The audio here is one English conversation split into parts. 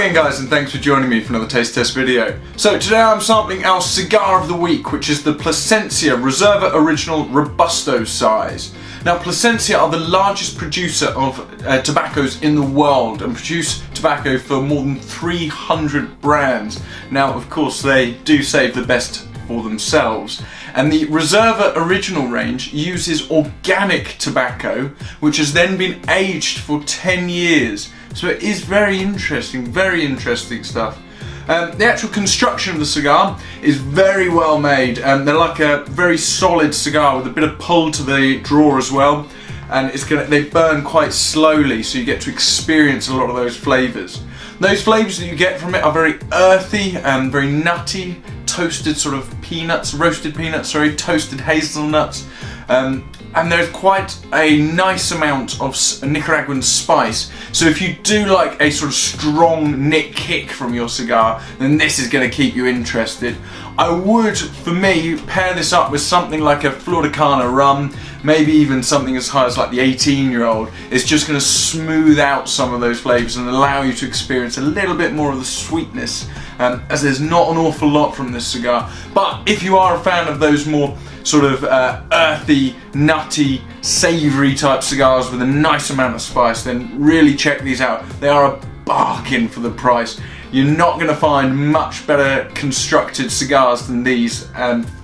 again guys, and thanks for joining me for another taste test video. So today I'm sampling our cigar of the week, which is the Plasencia Reserva Original Robusto-size. Now Plasencia are the largest producer of tobaccos in the world and produce tobacco for more than 300 brands. Now of course they do save the best for themselves. And the Reserva Original range uses organic tobacco, which has then been aged for 10 years. So it is very interesting stuff. The actual construction of the cigar is very well made. They're like a very solid cigar with a bit of pull to the draw as well. And they burn quite slowly, so you get to experience a lot of those flavours. Those flavours that you get from it are very earthy and very nutty, toasted sort of peanuts, roasted peanuts, sorry, toasted hazelnuts. And there's quite a nice amount of Nicaraguan spice. So if you do like a sort of strong nick kick from your cigar, then this is going to keep you interested. I would, for me, pair this up with something like a Flor de Cana rum, maybe even something as high as like the 18-year-old. It's just going to smooth out some of those flavours and allow you to experience a little bit more of the sweetness, as there's not an awful lot from this cigar. But if you are a fan of those more sort of earthy, nutty, savoury type cigars with a nice amount of spice, then really check these out. They are a bargain for the price. You're not going to find much better constructed cigars than these,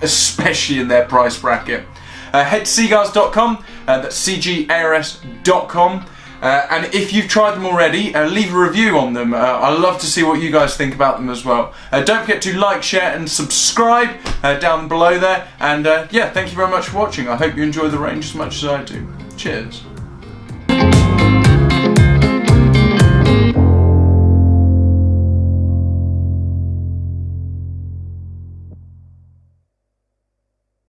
especially in their price bracket. Head to C.Gars.com, that's C.G.A.R.S.com. And if you've tried them already, leave a review on them. I'd love to see what you guys think about them as well. Don't forget to like, share and subscribe down below there. And yeah, thank you very much for watching. I hope you enjoy the range as much as I do. Cheers.